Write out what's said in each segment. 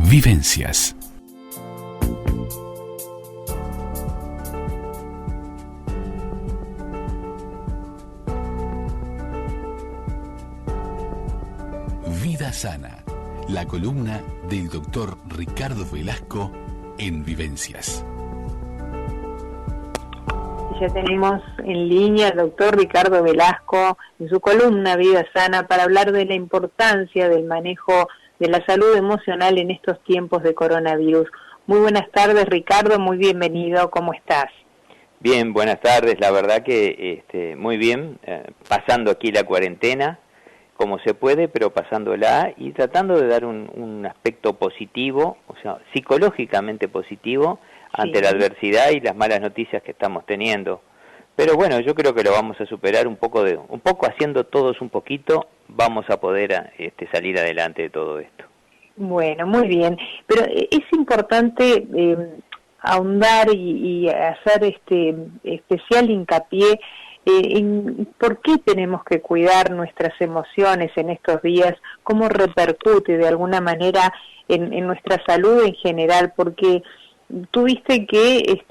Vivencias. Vida Sana, la columna del doctor Ricardo Velasco en Vivencias. Ya tenemos en línea al doctor Ricardo Velasco en su columna Vida Sana para hablar de la importancia del manejo de la salud emocional en estos tiempos de coronavirus. Muy buenas tardes, Ricardo, muy bienvenido, ¿cómo estás? Bien, buenas tardes, la verdad que muy bien, pasando aquí la cuarentena, como se puede, pero pasándola y tratando de dar un aspecto positivo, o sea, psicológicamente positivo, ante la adversidad y las malas noticias que estamos teniendo. Pero bueno, yo creo que lo vamos a superar un poco haciendo todos un poquito, vamos a poder salir adelante de todo esto. Bueno, muy bien, pero es importante ahondar y hacer especial hincapié en por qué tenemos que cuidar nuestras emociones en estos días, cómo repercute de alguna manera en nuestra salud en general, porque tú viste que,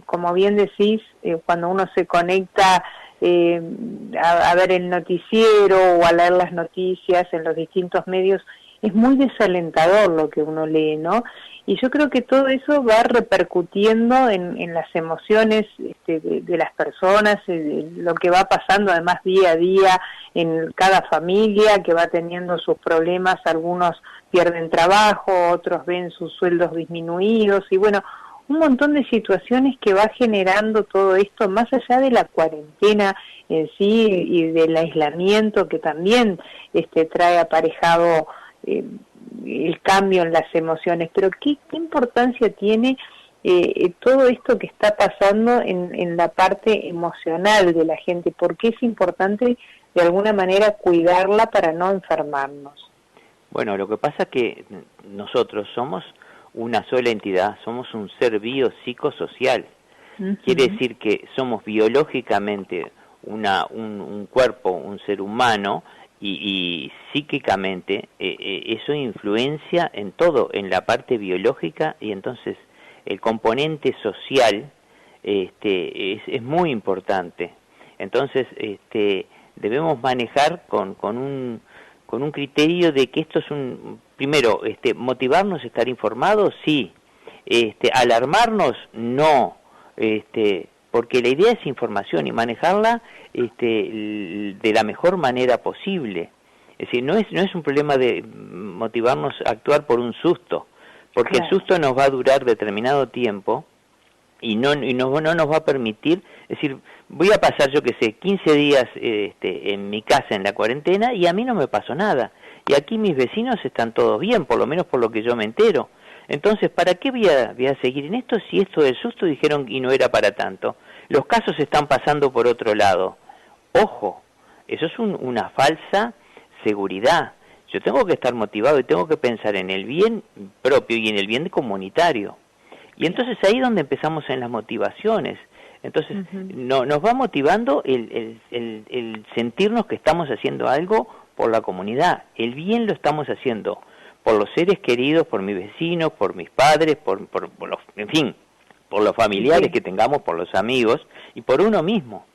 como bien decís, cuando uno se conecta a ver el noticiero o a leer las noticias en los distintos medios, es muy desalentador lo que uno lee, ¿no? Y yo creo que todo eso va repercutiendo en las emociones de las personas, lo que va pasando además día a día en cada familia que va teniendo sus problemas, algunos pierden trabajo, otros ven sus sueldos disminuidos y bueno, un montón de situaciones que va generando todo esto más allá de la cuarentena en sí y del aislamiento que también trae aparejado el cambio en las emociones, pero ¿qué importancia tiene todo esto que está pasando en la parte emocional de la gente? ¿Por qué es importante de alguna manera cuidarla para no enfermarnos? Bueno, lo que pasa es que nosotros somos una sola entidad, somos un ser biopsicosocial. Quiere decir que somos biológicamente un cuerpo, un ser humano, y psíquicamente eso influencia en todo, en la parte biológica, y entonces el componente social es muy importante. Entonces debemos manejar con un criterio de que esto es primero, motivarnos, estar informados, sí, alarmarnos, no, porque la idea es información y manejarla de la mejor manera posible. Es decir, no es un problema de motivarnos a actuar por un susto, porque el susto nos va a durar determinado tiempo y no nos va a permitir, es decir, voy a pasar, yo que sé, 15 días en mi casa en la cuarentena y a mí no me pasó nada. Y aquí mis vecinos están todos bien, por lo menos por lo que yo me entero. Entonces, ¿para qué voy a seguir en esto si esto del susto dijeron y no era para tanto? Los casos están pasando por otro lado. Ojo, eso es una falsa seguridad. Yo tengo que estar motivado y tengo que pensar en el bien propio y en el bien comunitario. Y entonces ahí es donde empezamos en las motivaciones. Entonces nos va motivando el sentirnos que estamos haciendo algo por la comunidad. El bien lo estamos haciendo por los seres queridos, por mis vecinos, por mis padres, por los, en fin, por los familiares que tengamos, por los amigos y por uno mismo.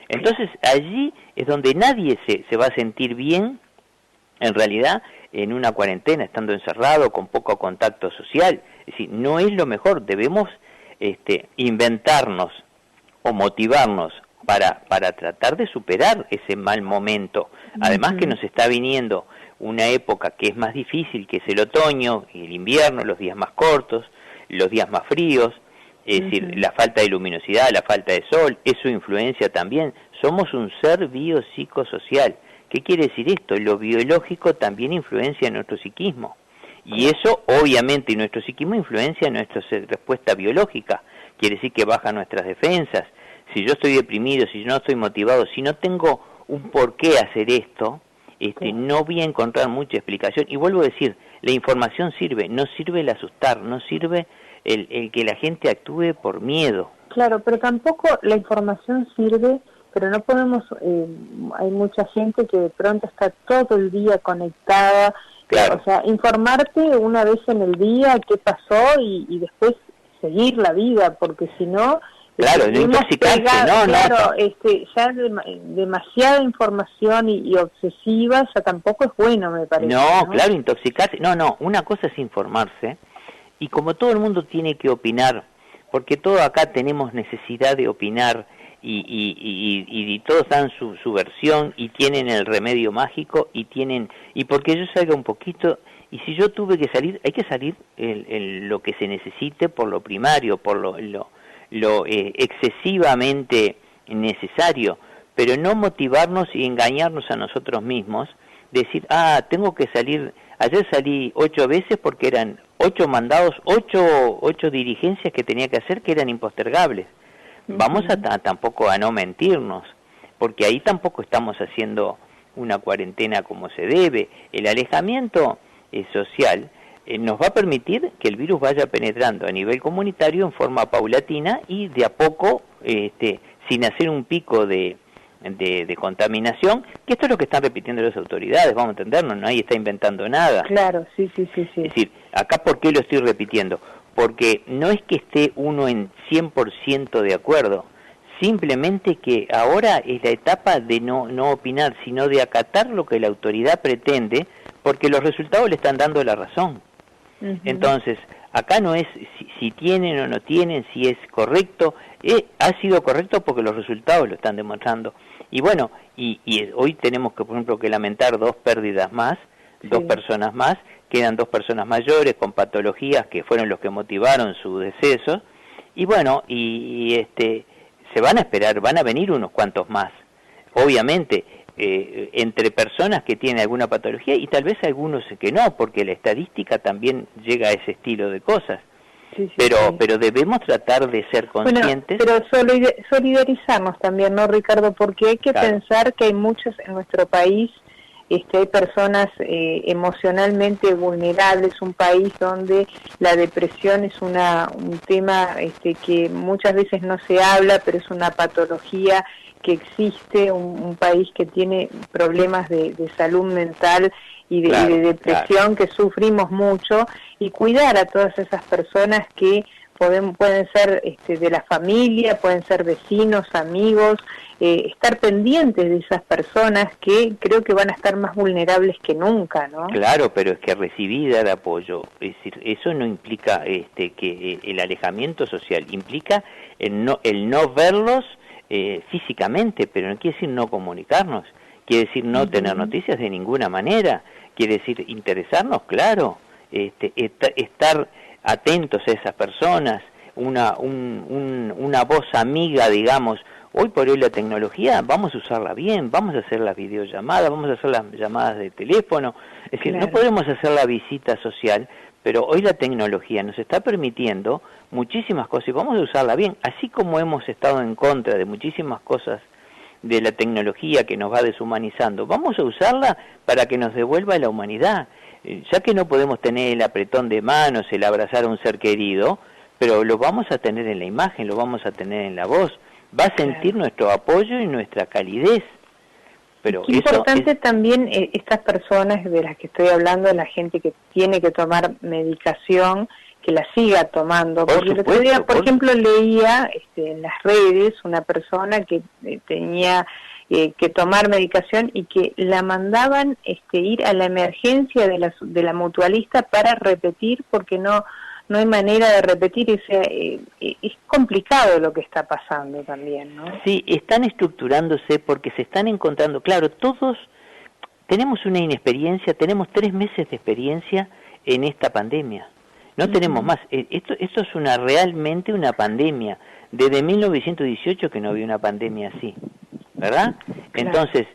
Entonces allí es donde nadie se va a sentir bien, en realidad, en una cuarentena, estando encerrado, con poco contacto social. Es decir, no es lo mejor, debemos inventarnos o motivarnos para tratar de superar ese mal momento. Además que nos está viniendo una época que es más difícil, que es el otoño y el invierno, los días más cortos, los días más fríos, es decir, la falta de luminosidad, la falta de sol, eso influencia también. Somos un ser biopsicosocial. ¿Qué quiere decir esto? Lo biológico también influencia en nuestro psiquismo. Y eso, obviamente, nuestro psiquismo influencia en nuestra respuesta biológica. Quiere decir que bajan nuestras defensas. Si yo estoy deprimido, si yo no estoy motivado, si no tengo un por qué hacer esto, no voy a encontrar mucha explicación. Y vuelvo a decir, la información sirve, no sirve el asustar, no sirve el que la gente actúe por miedo. Claro, pero tampoco la información sirve pero no podemos, hay mucha gente que de pronto está todo el día conectada, claro. O sea, informarte una vez en el día qué pasó y después seguir la vida, porque si no... Claro, no intoxicarse, claro, ya demasiada información y obsesiva, ya tampoco es bueno, me parece. No, claro, intoxicarse. No, una cosa es informarse, y como todo el mundo tiene que opinar, porque todos acá tenemos necesidad de opinar, y todos dan su versión, y tienen el remedio mágico, y porque yo salga un poquito, y si yo tuve que salir, hay que salir lo que se necesite por lo primario, por lo excesivamente necesario, pero no motivarnos y engañarnos a nosotros mismos, decir, tengo que salir, ayer salí 8 veces porque eran 8 mandados, 8 diligencias que tenía que hacer que eran impostergables. Vamos tampoco a no mentirnos, porque ahí tampoco estamos haciendo una cuarentena como se debe. El alejamiento social nos va a permitir que el virus vaya penetrando a nivel comunitario en forma paulatina y de a poco, sin hacer un pico de contaminación, que esto es lo que están repitiendo las autoridades, vamos a entendernos, nadie está inventando nada. Claro, sí. Es decir, acá ¿por qué lo estoy repitiendo? Porque no es que esté uno en 100% de acuerdo, simplemente que ahora es la etapa de no opinar, sino de acatar lo que la autoridad pretende, porque los resultados le están dando la razón. Entonces, acá no es si tienen o no tienen, si es correcto, ha sido correcto porque los resultados lo están demostrando. Y bueno, y hoy tenemos que, por ejemplo, que lamentar 2 pérdidas más, 2 personas más, quedan 2 personas mayores con patologías que fueron los que motivaron su deceso, y bueno, se van a esperar, van a venir unos cuantos más, obviamente, entre personas que tienen alguna patología y tal vez algunos que no, porque la estadística también llega a ese estilo de cosas. Pero debemos tratar de ser conscientes. Bueno, pero solidarizarnos también, ¿no, Ricardo? Porque hay que pensar que hay muchos en nuestro país, hay personas emocionalmente vulnerables, un país donde la depresión es un tema que muchas veces no se habla, pero es una patología que existe, un país que tiene problemas de salud mental y de depresión, que sufrimos mucho, y cuidar a todas esas personas que pueden ser de la familia, pueden ser vecinos, amigos, estar pendientes de esas personas que creo que van a estar más vulnerables que nunca, ¿no? Claro, pero es que recibir el apoyo, es decir, eso no implica que el alejamiento social, implica el no verlos físicamente, pero no quiere decir no comunicarnos, quiere decir no tener noticias de ninguna manera, quiere decir interesarnos, claro, estar atentos a esas personas, una voz amiga, digamos. Hoy por hoy la tecnología vamos a usarla bien, vamos a hacer las videollamadas, vamos a hacer las llamadas de teléfono, es decir, no podemos hacer la visita social, pero hoy la tecnología nos está permitiendo muchísimas cosas y vamos a usarla bien, así como hemos estado en contra de muchísimas cosas de la tecnología que nos va deshumanizando, vamos a usarla para que nos devuelva la humanidad, ya que no podemos tener el apretón de manos, el abrazar a un ser querido, pero lo vamos a tener en la imagen, lo vamos a tener en la voz, va a sentir nuestro apoyo y nuestra calidez. Pero qué importante también estas personas de las que estoy hablando, la gente que tiene que tomar medicación, que la siga tomando. Porque el otro día, por ejemplo, leía en las redes una persona que tenía que tomar medicación y que la mandaban ir a la emergencia de la mutualista para repetir, porque no hay manera de repetir, es complicado lo que está pasando también, ¿no? Sí, están estructurándose porque se están encontrando, claro, todos tenemos una inexperiencia, tenemos 3 meses de experiencia en esta pandemia, no tenemos más, esto es realmente una pandemia, desde 1918 que no había una pandemia así, ¿verdad? Claro. Entonces,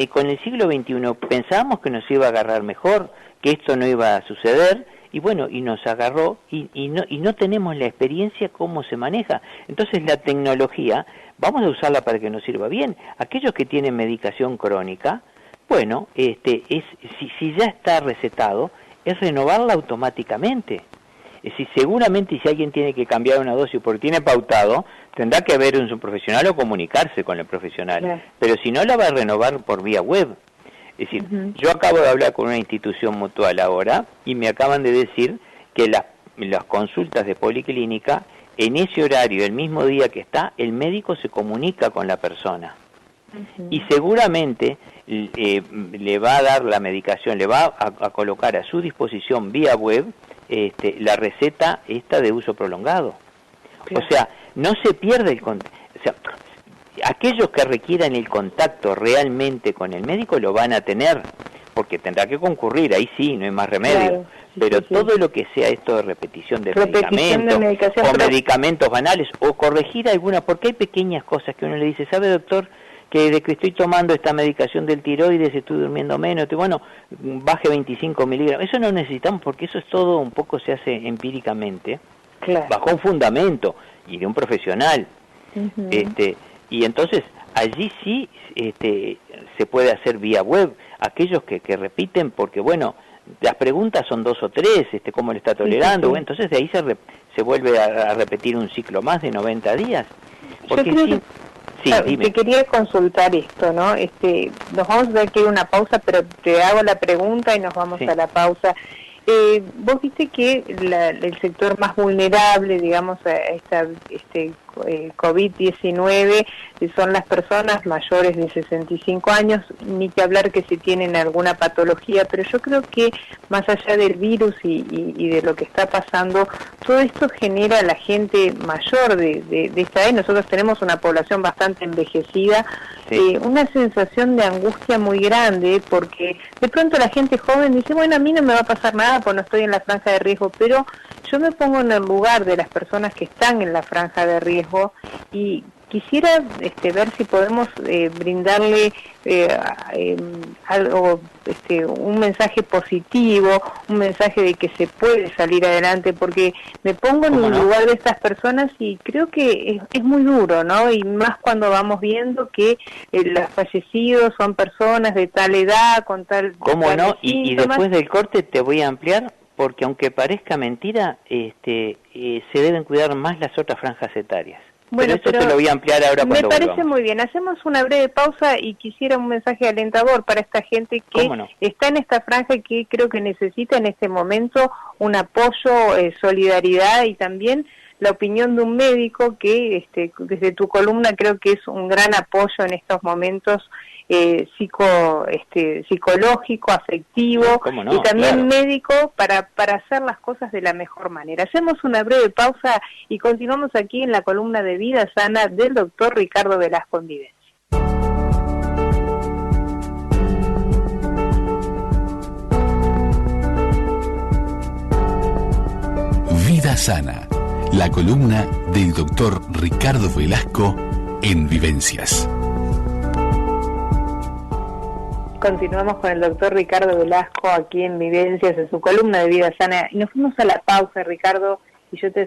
con el siglo XXI pensábamos que nos iba a agarrar mejor, que esto no iba a suceder, y bueno, y nos agarró y no tenemos la experiencia cómo se maneja. Entonces la tecnología, vamos a usarla para que nos sirva bien. Aquellos que tienen medicación crónica, bueno, si ya está recetado, es renovarla automáticamente. Es decir, seguramente si alguien tiene que cambiar una dosis porque tiene pautado, tendrá que ver un profesional o comunicarse con el profesional. Claro. Pero si no, la va a renovar por vía web. Es decir, yo acabo de hablar con una institución mutual ahora y me acaban de decir que las consultas de policlínica, en ese horario, el mismo día que está, el médico se comunica con la persona. Y seguramente le va a dar la medicación, le va a colocar a su disposición vía web la receta esta de uso prolongado. Claro. O sea, no se pierde el contacto. O sea, aquellos que requieran el contacto realmente con el médico lo van a tener, porque tendrá que concurrir, ahí sí, no hay más remedio. Claro, sí, pero sí, todo lo que sea esto de repetición de medicamentos, o medicamentos banales, o corregir alguna, porque hay pequeñas cosas que uno le dice, ¿sabe, doctor? Que desde que estoy tomando esta medicación del tiroides estoy durmiendo menos, bueno, baje 25 miligramos. Eso no necesitamos porque eso es todo, un poco se hace empíricamente, claro, bajo un fundamento y de un profesional. Y entonces allí sí se puede hacer vía web. Aquellos que repiten, porque bueno, las preguntas son 2 o 3, cómo le está tolerando, bueno, entonces de ahí se vuelve a repetir un ciclo más de 90 días. Porque sí. Sí, te quería consultar esto, ¿no? Nos vamos a ver que hay una pausa, pero te hago la pregunta y nos vamos a la pausa. Vos viste que el sector más vulnerable, digamos, a esta COVID-19 son las personas mayores de 65 años, ni que hablar que si tienen alguna patología, pero yo creo que más allá del virus y de lo que está pasando, todo esto genera a la gente mayor de esta edad. Nosotros tenemos una población bastante envejecida, una sensación de angustia muy grande, porque de pronto la gente joven dice, bueno, a mí no me va a pasar nada porque no estoy en la franja de riesgo, pero yo me pongo en el lugar de las personas que están en la franja de riesgo y quisiera ver si podemos brindarle algo, un mensaje positivo, un mensaje de que se puede salir adelante, porque me pongo en el lugar de estas personas y creo que es muy duro, ¿no? Y más cuando vamos viendo que los fallecidos son personas de tal edad, con tal... ¿Cómo no? Y después del corte te voy a ampliar, porque aunque parezca mentira, se deben cuidar más las otras franjas etarias. Bueno, pero te lo voy a ampliar ahora cuando me parece muy bien. Hacemos una breve pausa y quisiera un mensaje alentador para esta gente que está en esta franja y que creo que necesita en este momento un apoyo, solidaridad y también la opinión de un médico que desde tu columna creo que es un gran apoyo en estos momentos psicológico, afectivo y también médico para hacer las cosas de la mejor manera. Hacemos una breve pausa y continuamos aquí en la columna de Vida Sana del doctor Ricardo Velasco en Vivencias. Vida Sana, la columna del doctor Ricardo Velasco en Vivencias. Continuamos con el doctor Ricardo Velasco aquí en Vivencias, en su columna de Vida Sana. Y nos fuimos a la pausa, Ricardo, y yo te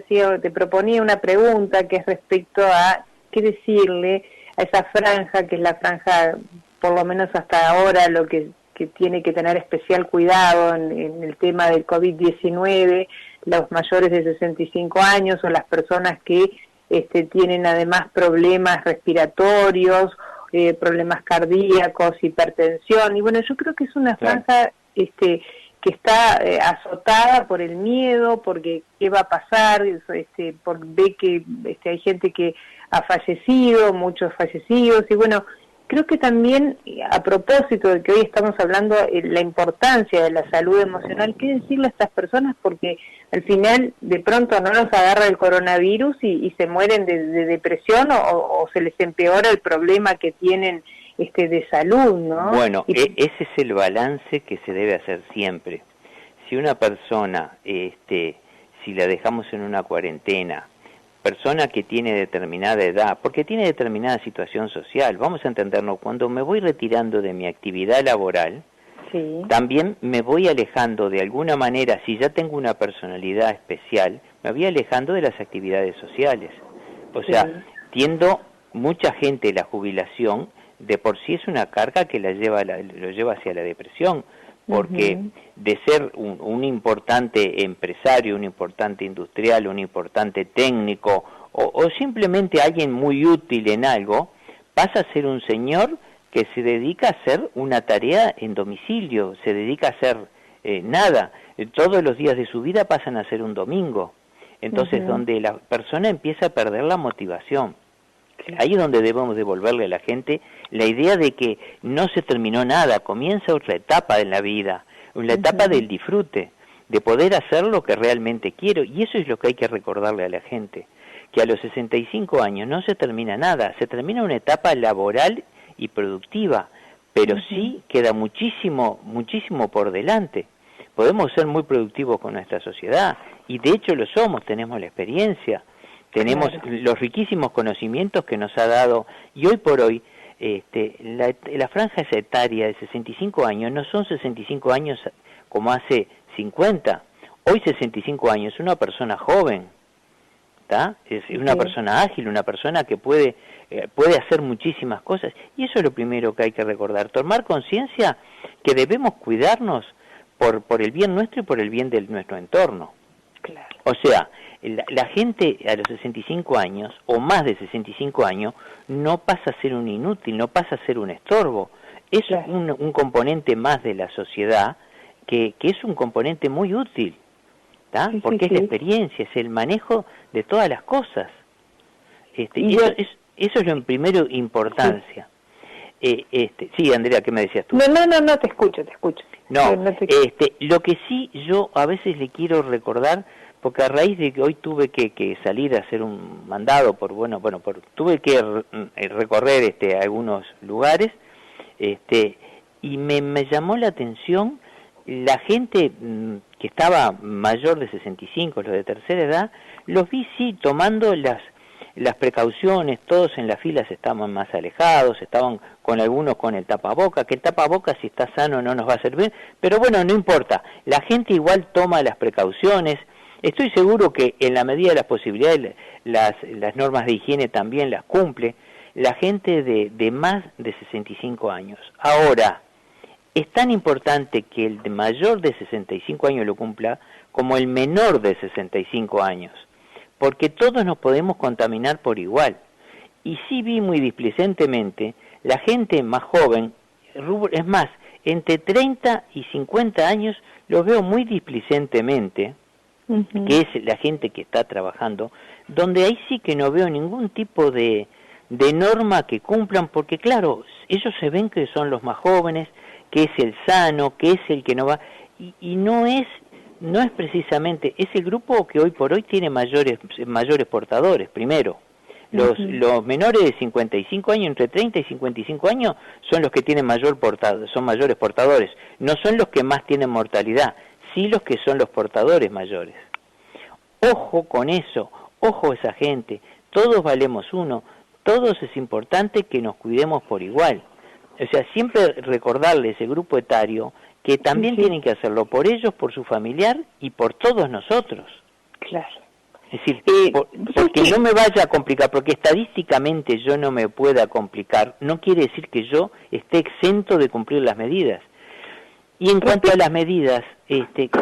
proponía una pregunta que es respecto a qué decirle a esa franja, que es la franja, por lo menos hasta ahora, lo que tiene que tener especial cuidado en el tema del COVID-19, los mayores de 65 años o las personas que tienen además problemas respiratorios, problemas cardíacos, hipertensión, y bueno, yo creo que es una franja que está azotada por el miedo, porque qué va a pasar, por ve que hay gente que ha fallecido, muchos fallecidos, y bueno, creo que también, a propósito de que hoy estamos hablando de la importancia de la salud emocional, ¿qué decirle a estas personas? Porque al final de pronto no nos agarra el coronavirus y se mueren de depresión o se les empeora el problema que tienen de salud, ¿no? Bueno, ese es el balance que se debe hacer siempre. Si una persona, si la dejamos en una cuarentena, persona que tiene determinada edad, porque tiene determinada situación social, vamos a entendernos, cuando me voy retirando de mi actividad laboral, también me voy alejando de alguna manera, si ya tengo una personalidad especial, me voy alejando de las actividades sociales. O sea, mucha gente la jubilación, de por sí es una carga que lo lleva hacia la depresión, porque de ser un importante empresario, un importante industrial, un importante técnico, o simplemente alguien muy útil en algo, pasa a ser un señor que se dedica a hacer una tarea en domicilio, se dedica a hacer nada. Todos los días de su vida pasan a ser un domingo. Entonces, donde la persona empieza a perder la motivación. Ahí es donde debemos devolverle a la gente la idea de que no se terminó nada, comienza otra etapa en la vida, la etapa del disfrute, de poder hacer lo que realmente quiero, y eso es lo que hay que recordarle a la gente, que a los 65 años no se termina nada, se termina una etapa laboral y productiva, pero sí queda muchísimo por delante. Podemos ser muy productivos con nuestra sociedad, y de hecho lo somos, tenemos la experiencia, tenemos los riquísimos conocimientos que nos ha dado, y hoy por hoy la franja etaria de 65 años no son 65 años como hace 50, hoy 65 años es una persona joven, ¿tá? Es una persona ágil, una persona que puede hacer muchísimas cosas, y eso es lo primero que hay que recordar, tomar conciencia que debemos cuidarnos por el bien nuestro y por el bien de nuestro entorno. Claro. O sea, la gente a los 65 años, o más de 65 años, no pasa a ser un inútil, no pasa a ser un estorbo. Es un componente más de la sociedad que es un componente muy útil, ¿tá? Porque es la experiencia, es el manejo de todas las cosas. Y eso es lo en primero importancia. Sí, Andrea, ¿qué me decías tú? No, te escucho. No, lo que sí yo a veces le quiero recordar, porque a raíz de que hoy tuve que salir a hacer un mandado tuve que recorrer algunos lugares, y me llamó la atención la gente que estaba mayor de 65, los de tercera edad, los vi sí tomando las precauciones, todos en las filas estaban más alejados, estaban con algunos con el tapaboca, que el tapaboca si está sano no nos va a servir, pero bueno, no importa, la gente igual toma las precauciones. Estoy seguro que en la medida de las posibilidades las normas de higiene también las cumple la gente de más de 65 años. Ahora, es tan importante que el de mayor de 65 años lo cumpla como el menor de 65 años, porque todos nos podemos contaminar por igual. Y sí vi muy displicentemente la gente más joven, es más, entre 30 y 50 años los veo muy displicentemente, que es la gente que está trabajando, donde ahí sí que no veo ningún tipo de norma que cumplan, porque claro, ellos se ven que son los más jóvenes, que es el sano, que es el que no va, y no es precisamente, es el grupo que hoy por hoy tiene mayores portadores, primero. Los menores de 55 años, entre 30 y 55 años, son los que tienen son mayores portadores, no son los que más tienen mortalidad, sí los que son los portadores mayores. Ojo con eso, ojo esa gente, todos valemos uno, todos es importante que nos cuidemos por igual. O sea, siempre recordarle a ese grupo etario que también tienen que hacerlo por ellos, por su familiar y por todos nosotros. Claro. Es decir, porque no me vaya a complicar, porque estadísticamente yo no me pueda complicar, no quiere decir que yo esté exento de cumplir las medidas. Y en cuanto a las medidas,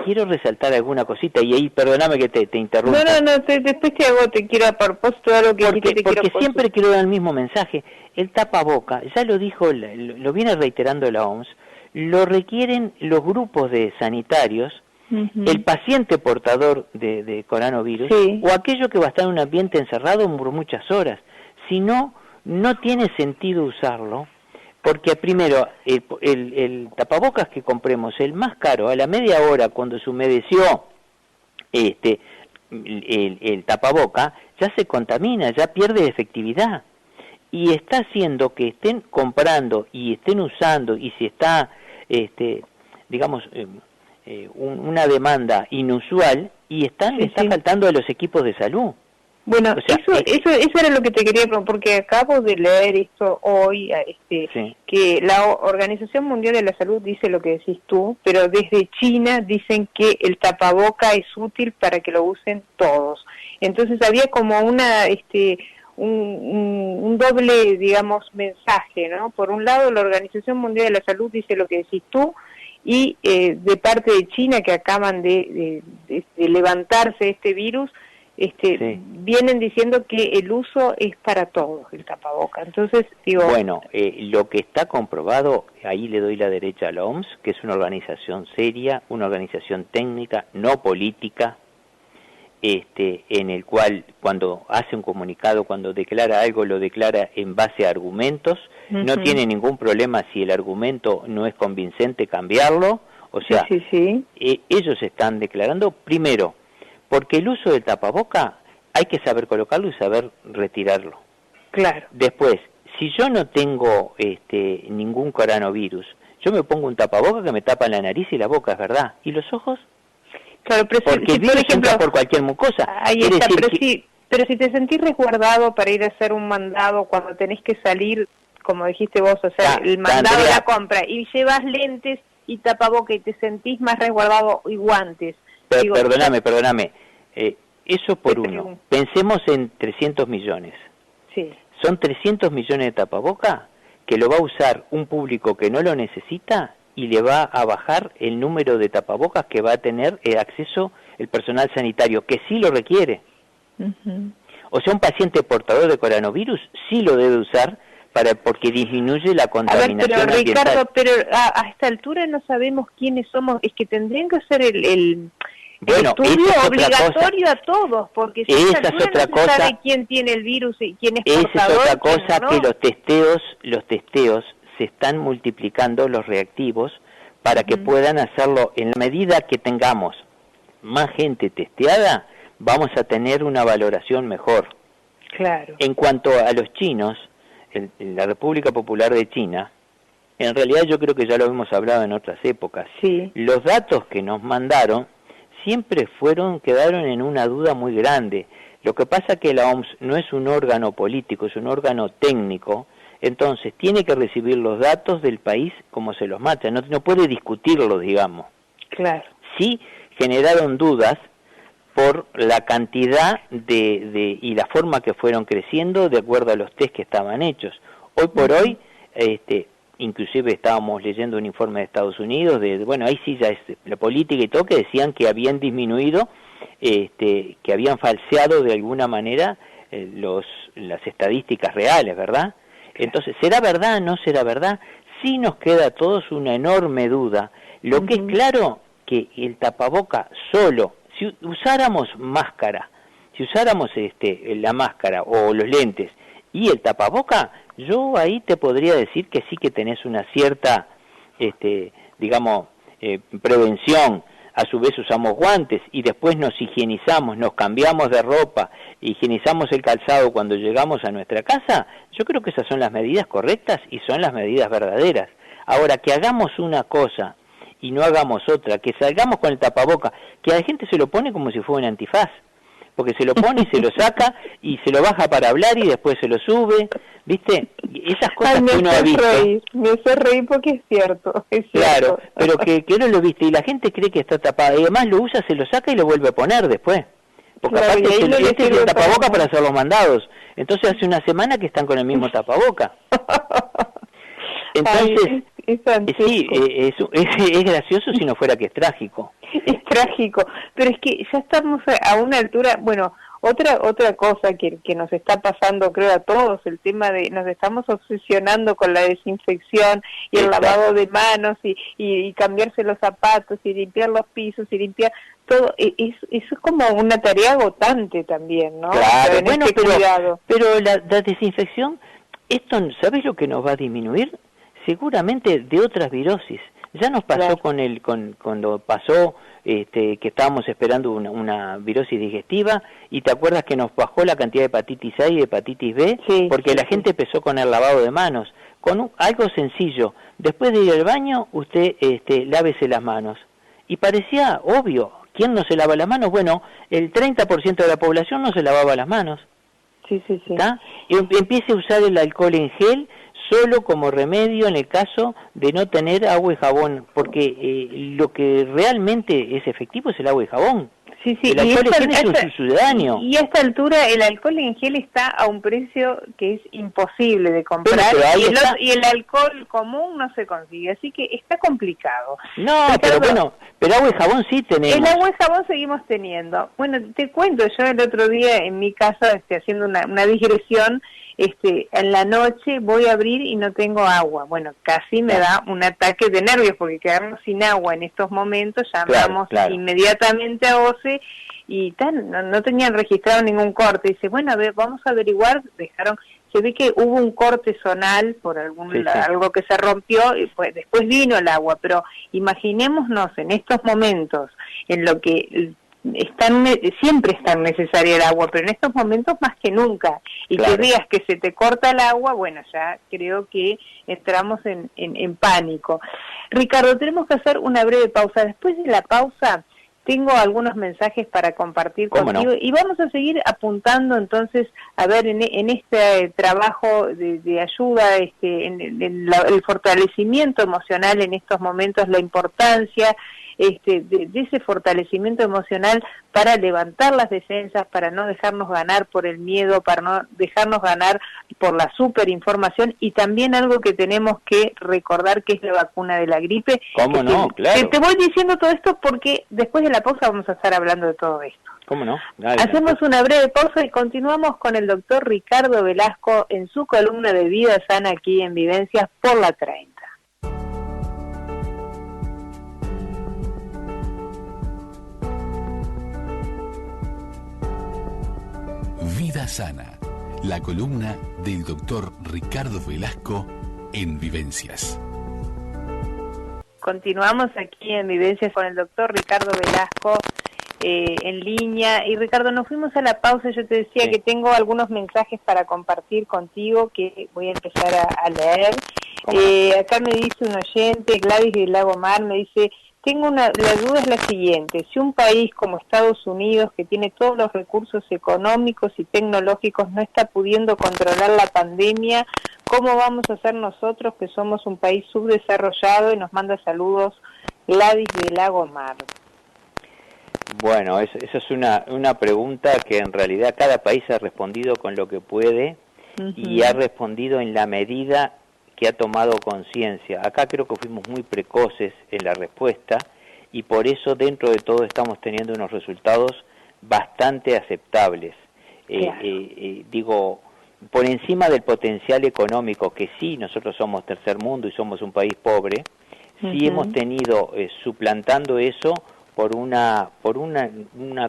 quiero resaltar alguna cosita, y ahí perdóname que te interrumpa. No, después te quiero a propósito de algo que porque siempre quiero dar el mismo mensaje. El tapaboca, ya lo dijo, lo viene reiterando la OMS, lo requieren los grupos de sanitarios, el paciente portador de coronavirus, o aquello que va a estar en un ambiente encerrado por muchas horas. Si no, no tiene sentido usarlo, porque primero, el tapabocas que compremos, el más caro, a la media hora cuando se humedeció el tapaboca, ya se contamina, ya pierde efectividad. Y está haciendo que estén comprando y estén usando, y si está, una demanda inusual, y está faltando a los equipos de salud. Bueno, o sea, eso era lo que te quería preguntar, porque acabo de leer esto hoy, que la Organización Mundial de la Salud dice lo que decís tú, pero desde China dicen que el tapaboca es útil para que lo usen todos. Entonces había como un doble, digamos, mensaje, ¿no? Por un lado, la Organización Mundial de la Salud dice lo que decís tú, y de parte de China, que acaban de levantarse este virus, Sí. vienen diciendo que el uso es para todos, el tapaboca. Entonces, digo... Bueno, lo que está comprobado, ahí le doy la derecha a la OMS, que es una organización seria, una organización técnica, no política, en el cual cuando hace un comunicado, cuando declara algo, lo declara en base a argumentos, no tiene ningún problema si el argumento no es convincente cambiarlo, o sea, ellos están declarando, primero, porque el uso del tapaboca hay que saber colocarlo y saber retirarlo. Claro. Después, si yo no tengo ningún coronavirus, yo me pongo un tapaboca que me tapa la nariz y la boca, es verdad, ¿y los ojos? Claro, pero porque el virus entra por cualquier mucosa. Ahí está, pero si te sentís resguardado para ir a hacer un mandado cuando tenés que salir, como dijiste vos, o sea, el mandado de la compra, y llevas lentes y tapaboca y te sentís más resguardado y guantes. Digo, perdóname. Eso por uno. Pensemos en 300 millones. Sí. Son 300 millones de tapaboca que lo va a usar un público que no lo necesita y le va a bajar el número de tapabocas que va a tener acceso el personal sanitario, que sí lo requiere. O sea, un paciente portador de coronavirus sí lo debe usar porque disminuye la contaminación pero ambiental. Ricardo, pero a esta altura no sabemos quiénes somos, es que tendrían que hacer el estudio obligatorio a todos, porque si esa es otra cosa, no se sabe quién tiene el virus y quién es portador. Esa es otra cosa, ¿no? Que los testeos se están multiplicando, los reactivos, para que puedan hacerlo. En la medida que tengamos más gente testeada, vamos a tener una valoración mejor. Claro. En cuanto a los chinos, en la República Popular de China, en realidad yo creo que ya lo hemos hablado en otras épocas. Sí. Los datos que nos mandaron siempre quedaron en una duda muy grande. Lo que pasa es que la OMS no es un órgano político, es un órgano técnico, entonces tiene que recibir los datos del país como se los mata, no puede discutirlos, digamos. Claro. Sí generaron dudas por la cantidad y la forma que fueron creciendo de acuerdo a los test que estaban hechos. Hoy por hoy, inclusive estábamos leyendo un informe de Estados Unidos, ahí sí ya es la política y todo, que decían que habían disminuido, que habían falseado de alguna manera las estadísticas reales, ¿verdad? Entonces, ¿será verdad? ¿No será verdad? Sí nos queda a todos una enorme duda. Lo que es claro que el tapaboca solo, si usáramos máscara, si usáramos la máscara o los lentes y el tapaboca, yo ahí te podría decir que sí que tenés una cierta, prevención. A su vez usamos guantes y después nos higienizamos, nos cambiamos de ropa, higienizamos el calzado cuando llegamos a nuestra casa. Yo creo que esas son las medidas correctas y son las medidas verdaderas. Ahora, que hagamos una cosa y no hagamos otra, que salgamos con el tapaboca, que a la gente se lo pone como si fuera un antifaz, porque se lo pone y se lo saca y se lo baja para hablar y después se lo sube, ¿viste? Esas cosas que uno ha visto. Me hace reír porque es cierto. Claro, pero que no lo viste y la gente cree que está tapada y además lo usa, se lo saca y lo vuelve a poner después. Porque aparte este es el tapaboca para hacer los mandados. Entonces hace una semana que están con el mismo tapaboca. Entonces, es gracioso si no fuera que es trágico. Es trágico, pero es que ya estamos a una altura, bueno, otra cosa que nos está pasando, creo, a todos, el tema de nos estamos obsesionando con la desinfección y el lavado de manos y cambiarse los zapatos y limpiar los pisos y limpiar todo. Eso es como una tarea agotante también, ¿no? Claro, bueno, pero la desinfección, ¿sabes lo que nos va a disminuir? Seguramente de otras virosis. Ya nos pasó cuando pasó que estábamos esperando una virosis digestiva y te acuerdas que nos bajó la cantidad de hepatitis A y de hepatitis B porque la gente empezó con el lavado de manos, con algo sencillo. Después de ir al baño, usted lávese las manos. Y parecía obvio, ¿quién no se lava las manos? Bueno, el 30% de la población no se lavaba las manos. ¿Está? Y empiece a usar el alcohol en gel solo como remedio en el caso de no tener agua y jabón, porque lo que realmente es efectivo es el agua y jabón. Sí, sí. El alcohol en gel es un sucedáneo. Y a esta altura el alcohol en gel está a un precio que es imposible de comprar, y el alcohol común no se consigue, así que está complicado. No, pero bueno, pero agua y jabón sí tenemos. El agua y jabón seguimos teniendo. Bueno, te cuento, yo el otro día en mi casa, haciendo una digresión, en la noche voy a abrir y no tengo agua. Bueno, casi me da un ataque de nervios, porque quedarnos sin agua en estos momentos, llamamos inmediatamente a OCE y no tenían registrado ningún corte. Dice, bueno, a ver, vamos a averiguar. Se ve que hubo un corte zonal por algo que se rompió, y pues después vino el agua, pero imaginémonos en estos momentos en lo que siempre es tan necesaria el agua, pero en estos momentos más que nunca, y que veas que se te corta el agua, bueno, ya creo que entramos en pánico. Ricardo, tenemos que hacer una breve pausa. Después de la pausa tengo algunos mensajes para compartir contigo, y vamos a seguir apuntando entonces, a ver, en este trabajo de ayuda, el fortalecimiento emocional en estos momentos, la importancia de ese fortalecimiento emocional para levantar las defensas, para no dejarnos ganar por el miedo, para no dejarnos ganar por la superinformación, y también algo que tenemos que recordar, que es la vacuna de la gripe. ¿Cómo no? Claro. Te voy diciendo todo esto porque después de la pausa vamos a estar hablando de todo esto. ¿Cómo no? Hacemos una breve pausa y continuamos con el doctor Ricardo Velasco en su columna de Vida Sana aquí en Vivencias por la 30. Vida Sana, la columna del doctor Ricardo Velasco en Vivencias. Continuamos aquí en Vivencias con el doctor Ricardo Velasco en línea. Y Ricardo, nos fuimos a la pausa. Yo te decía que tengo algunos mensajes para compartir contigo que voy a empezar a leer. Acá me dice un oyente, Gladys del Lago Mar, me dice: la duda es la siguiente: si un país como Estados Unidos, que tiene todos los recursos económicos y tecnológicos, no está pudiendo controlar la pandemia, ¿cómo vamos a hacer nosotros, que somos un país subdesarrollado? Y nos manda saludos Gladys del Lago Mar. Bueno, eso es una pregunta que en realidad cada país ha respondido con lo que puede, y ha respondido en la medida que ha tomado conciencia. Acá creo que fuimos muy precoces en la respuesta, y por eso dentro de todo estamos teniendo unos resultados bastante aceptables. Digo, por encima del potencial económico, que sí, nosotros somos tercer mundo y somos un país pobre, sí hemos tenido, suplantando eso, por una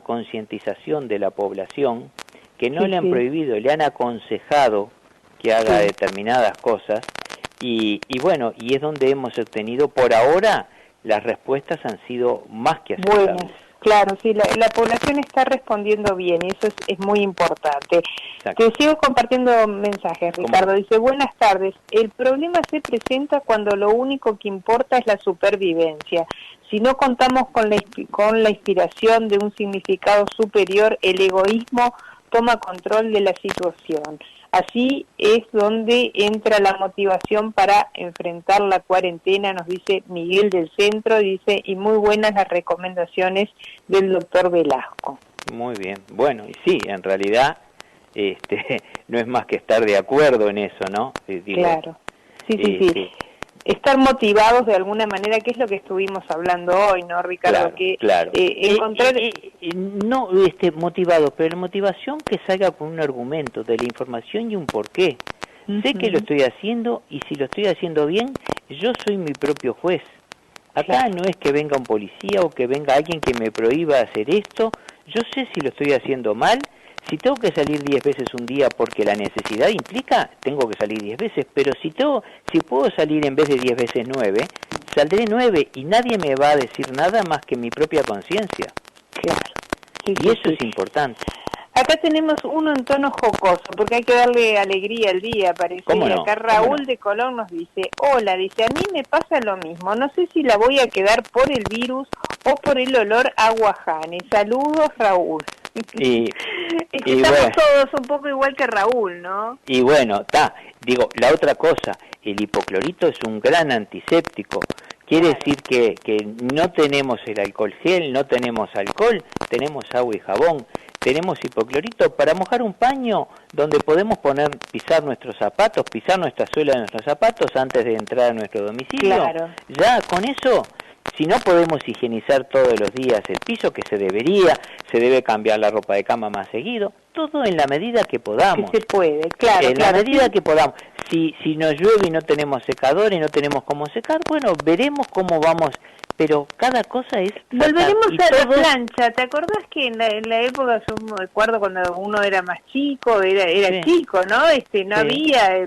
concientización de la población, que no le han prohibido, le han aconsejado que haga determinadas cosas. Y bueno, y es donde hemos obtenido, por ahora, las respuestas han sido más que aceptables. Buenas, claro, sí, la población está respondiendo bien, y eso es muy importante. Exacto. Te sigo compartiendo mensajes, Ricardo. Dice: buenas tardes, el problema se presenta cuando lo único que importa es la supervivencia. Si no contamos con la inspiración de un significado superior, el egoísmo toma control de la situación. Así es donde entra la motivación para enfrentar la cuarentena, nos dice Miguel del Centro, dice, y muy buenas las recomendaciones del doctor Velasco. Muy bien, bueno, y sí, en realidad no es más que estar de acuerdo en eso, ¿no? Claro, sí. Estar motivados de alguna manera, que es lo que estuvimos hablando hoy, ¿no, Ricardo? Claro. Encontrar... no motivado, pero la motivación que salga con un argumento de la información y un porqué. Sé que lo estoy haciendo, y si lo estoy haciendo bien, yo soy mi propio juez. Acá no es que venga un policía o que venga alguien que me prohíba hacer esto. Yo sé si lo estoy haciendo mal. Si tengo que salir 10 veces un día porque la necesidad implica, tengo que salir 10 veces, pero si puedo salir en vez de 10 veces 9, saldré 9, y nadie me va a decir nada más que mi propia conciencia. Claro. Y eso es importante. Acá tenemos uno en tono jocoso, porque hay que darle alegría al día, parece. ¿Cómo no? Acá Raúl de Colón nos dice: hola, dice, a mí me pasa lo mismo, no sé si la voy a quedar por el virus o por el olor a guajane. Saludos, Raúl. Estamos todos un poco igual que Raúl, ¿no? Y bueno, la otra cosa, el hipoclorito es un gran antiséptico. Quiere decir que no tenemos el alcohol gel, no tenemos alcohol, tenemos agua y jabón, tenemos hipoclorito para mojar un paño donde podemos pisar nuestros zapatos, pisar nuestra suela de nuestros zapatos antes de entrar a nuestro domicilio. Claro. Ya con eso, si no podemos higienizar todos los días el piso, que se debe cambiar la ropa de cama más seguido, todo en la medida que podamos. Que se puede, claro. En la medida que podamos. Si nos llueve y no tenemos secadores, no tenemos cómo secar, bueno, veremos cómo vamos, pero cada cosa es... Volveremos a la plancha. ¿Te acordás que en la época, yo me acuerdo cuando uno era más chico, era Sí. chico, ¿no? No Sí. había,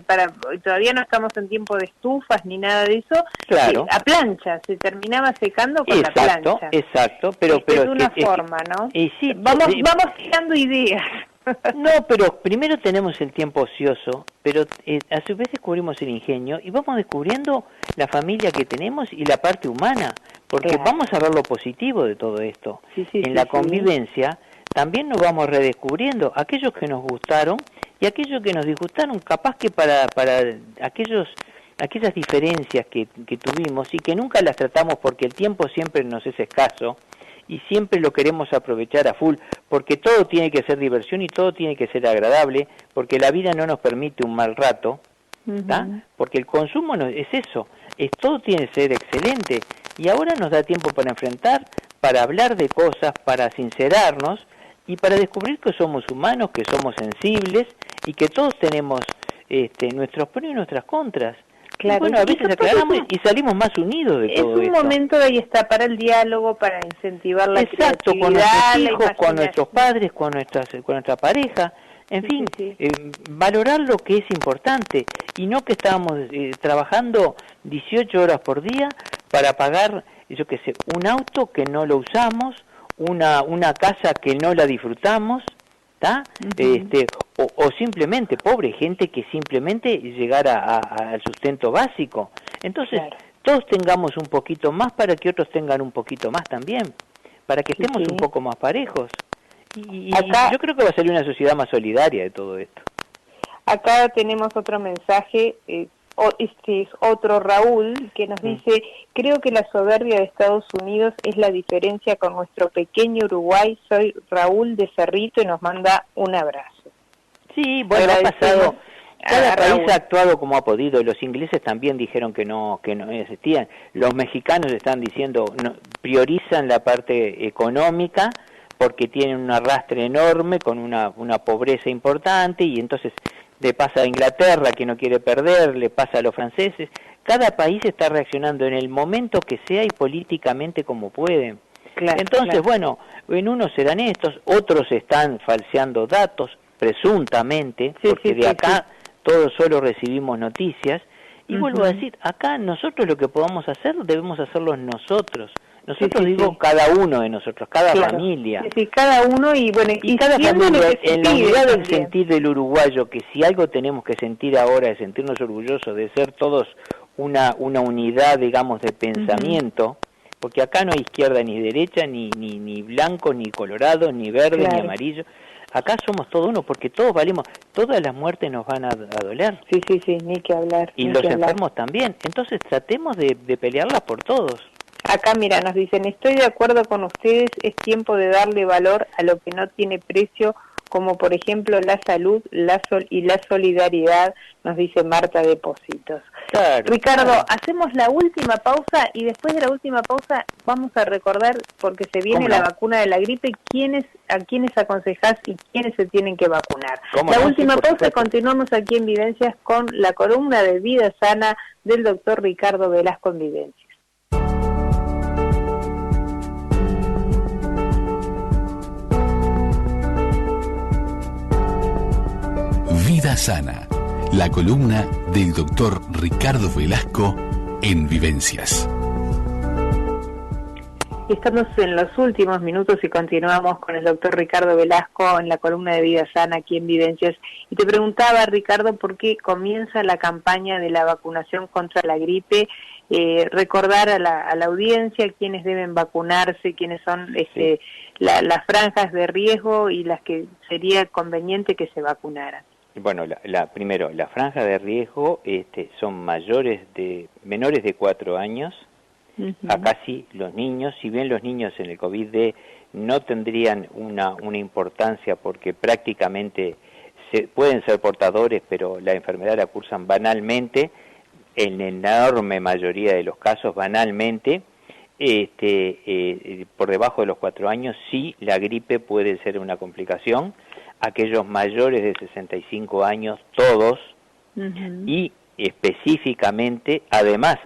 todavía no estamos en tiempo de estufas ni nada de eso. Claro. A plancha, se terminaba secando con la plancha. Exacto, pero es una forma, ¿no? Y sí, vamos tirando ideas. No, pero primero tenemos el tiempo ocioso, pero a su vez descubrimos el ingenio y vamos descubriendo la familia que tenemos y la parte humana, porque Claro. vamos a ver lo positivo de todo esto. En la convivencia también nos vamos redescubriendo aquellos que nos gustaron y aquellos que nos disgustaron, capaz que para aquellas diferencias que tuvimos y que nunca las tratamos porque el tiempo siempre nos es escaso, y siempre lo queremos aprovechar a full, porque todo tiene que ser diversión y todo tiene que ser agradable, porque la vida no nos permite un mal rato, ¿tá? Porque el consumo no, es eso, todo tiene que ser excelente, y ahora nos da tiempo para enfrentar, para hablar de cosas, para sincerarnos, y para descubrir que somos humanos, que somos sensibles, y que todos tenemos nuestros pros y nuestras contras. Claro. Y bueno, a veces aclaramos y salimos más unidos de todo esto. Es un momento de ahí está para el diálogo, para incentivar la Exacto, con nuestros hijos, con nuestros padres, con nuestra pareja, en fin, valorar lo que es importante y no que estamos trabajando 18 horas por día para pagar, yo qué sé, un auto que no lo usamos, una casa que no la disfrutamos, ¿tá? O simplemente, pobre gente que simplemente llegara al sustento básico. Entonces, todos tengamos un poquito más para que otros tengan un poquito más también, para que estemos un poco más parejos. Y acá, yo creo que va a salir una sociedad más solidaria de todo esto. Acá tenemos otro mensaje, este es otro Raúl, que nos dice, creo que la soberbia de Estados Unidos es la diferencia con nuestro pequeño Uruguay. Soy Raúl de Cerrito y nos manda un abrazo. Sí, bueno, ha pasado, cada país ha actuado como ha podido, los ingleses también dijeron que no existían, los mexicanos están diciendo, priorizan la parte económica, porque tienen un arrastre enorme, con una pobreza importante, y entonces le pasa a Inglaterra, que no quiere perder, le pasa a los franceses. Cada país está reaccionando en el momento que sea y políticamente como pueden. Entonces, bueno, en unos serán estos, otros están falseando datos, presuntamente, porque de acá todos solo recibimos noticias, y vuelvo a decir, acá nosotros lo que podamos hacer, debemos hacerlo nosotros. Nosotros digo cada uno de nosotros, cada familia. Sí, cada uno y bueno, y cada familia, en la unidad del sentir del uruguayo, que si algo tenemos que sentir ahora es sentirnos orgullosos de ser todos una unidad, digamos, de pensamiento, porque acá no hay izquierda ni derecha, ni blanco, ni colorado, ni verde, ni amarillo. Acá somos todos uno, porque todos valemos, todas las muertes nos van a doler. Sí, ni que hablar. Y los enfermos también. Entonces tratemos de pelearlas por todos. Acá, mira, nos dicen, estoy de acuerdo con ustedes, es tiempo de darle valor a lo que no tiene precio, como por ejemplo la salud y la solidaridad, nos dice Marta de Positos. Ricardo, hacemos la última pausa y después de la última pausa vamos a recordar, porque se viene la vacuna de la gripe, a quiénes aconsejás y quiénes se tienen que vacunar. La última pausa, continuamos aquí en Vivencias con la columna de Vida Sana del doctor Ricardo Velasco en Vivencias. Vida Sana, la columna del doctor Ricardo Velasco en Vivencias. Estamos en los últimos minutos y continuamos con el doctor Ricardo Velasco en la columna de Vida Sana aquí en Vivencias. Y te preguntaba, Ricardo, ¿por qué comienza la campaña de la vacunación contra la gripe? Recordar a la audiencia quiénes deben vacunarse, quiénes son las franjas de riesgo y las que sería conveniente que se vacunaran. Bueno, primero, la franja de riesgo son menores de 4 años, Acá sí, los niños, si bien los niños en el COVID-D no tendrían una importancia porque prácticamente pueden ser portadores, pero la enfermedad la cursan banalmente, en la enorme mayoría de los casos banalmente, por debajo de los 4 años sí la gripe puede ser una complicación. Aquellos mayores de 65 años, todos, y específicamente, además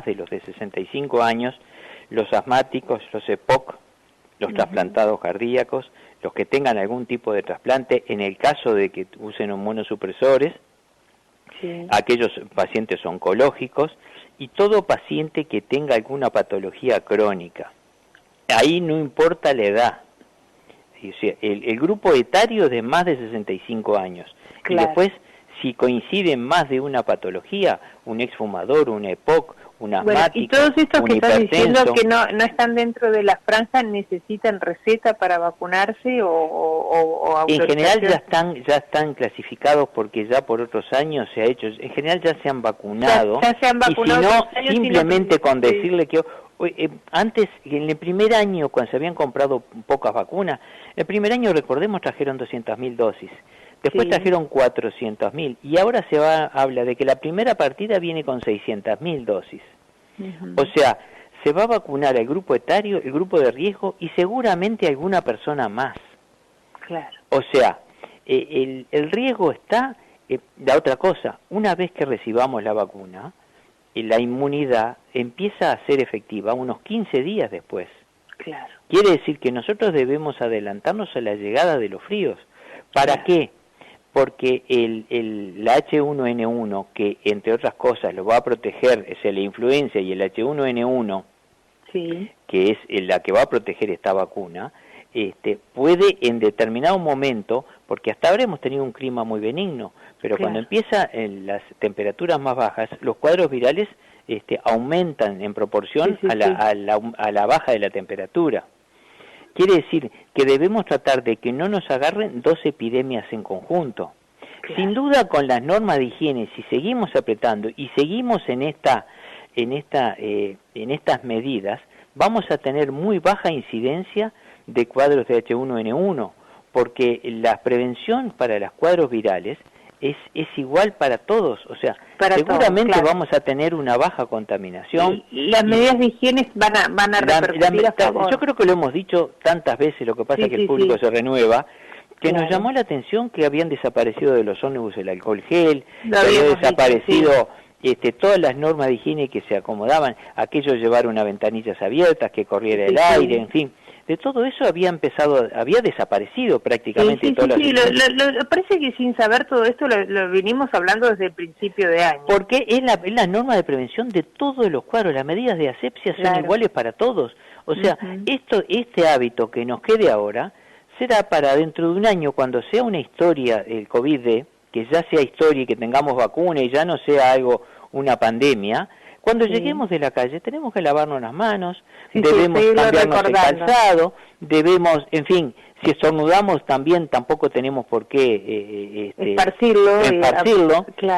de los de 65 años, los asmáticos, los EPOC, los trasplantados cardíacos, los que tengan algún tipo de trasplante, en el caso de que usen inmunosupresores, aquellos pacientes oncológicos y todo paciente que tenga alguna patología crónica. Ahí no importa la edad. O sea, el grupo etario de más de 65 años. Claro. Y después, si coinciden más de una patología, un exfumador, un EPOC, un asmático, y todos estos que estás diciendo que no están dentro de la franja, ¿necesitan receta para vacunarse o en general ya están clasificados porque ya por otros años se ha hecho, en general ya se han vacunado, ya se han vacunado, y si no, simplemente con decirle que antes, en el primer año, cuando se habían comprado pocas vacunas, el primer año, recordemos, trajeron 200.000 dosis. Después trajeron 400.000 y ahora habla de que la primera partida viene con 600.000 dosis. O sea, se va a vacunar al grupo etario, el grupo de riesgo y seguramente alguna persona más. Claro. O sea, el riesgo está, la otra cosa, una vez que recibamos la vacuna, la inmunidad empieza a ser efectiva unos 15 días después. Claro. Quiere decir que nosotros debemos adelantarnos a la llegada de los fríos. ¿Para qué? Porque la H1N1, que entre otras cosas lo va a proteger, es la influenza, y el H1N1, que es la que va a proteger esta vacuna, puede en determinado momento, porque hasta ahora hemos tenido un clima muy benigno, pero cuando empiezan las temperaturas más bajas, los cuadros virales aumentan en proporción a la baja de la temperatura. Quiere decir que debemos tratar de que no nos agarren 2 epidemias en conjunto. Claro. Sin duda, con las normas de higiene, si seguimos apretando y seguimos en estas medidas, vamos a tener muy baja incidencia de cuadros de H1N1, porque la prevención para los cuadros virales es igual para todos, o sea, seguramente vamos a tener una baja contaminación. Las medidas de higiene van a repercutir a favor. Yo creo que lo hemos dicho tantas veces, lo que pasa es que el público se renueva, que nos llamó la atención que habían desaparecido de los ómnibus el alcohol gel, que había desaparecido todas las normas de higiene que se acomodaban, aquello de llevar unas ventanillas abiertas, que corriera el aire, en fin. De todo eso había desaparecido prácticamente todas las... parece que sin saber todo esto lo venimos hablando desde el principio de año. Porque es la norma de prevención de todos los cuadros, las medidas de asepsia son iguales para todos. O sea, este hábito que nos quede ahora será para dentro de un año, cuando sea una historia el COVID-D, que ya sea historia y que tengamos vacuna y ya no sea una pandemia. Cuando lleguemos de la calle tenemos que lavarnos las manos, debemos cambiarnos el calzado, debemos, en fin, si estornudamos también tampoco tenemos por qué esparcirlo,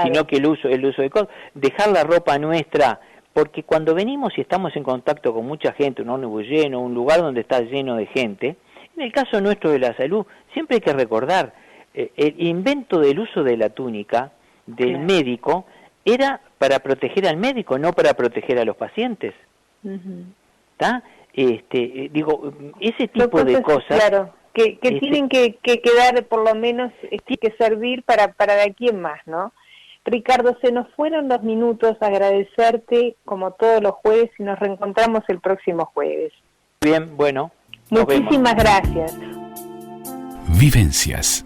sino que el uso de cosas, dejar la ropa nuestra, porque cuando venimos y estamos en contacto con mucha gente, un ómnibus lleno, un lugar donde está lleno de gente, en el caso nuestro de la salud, siempre hay que recordar, el invento del uso de la túnica del médico era para proteger al médico, no para proteger a los pacientes. ¿Está? Digo, ese tipo de cosas... Claro, que tienen que quedar, por lo menos, que servir para de aquí en más, ¿no? Ricardo, se nos fueron los minutos, agradecerte como todos los jueves y nos reencontramos el próximo jueves. Bien, bueno. Muchísimas gracias. Vivencias.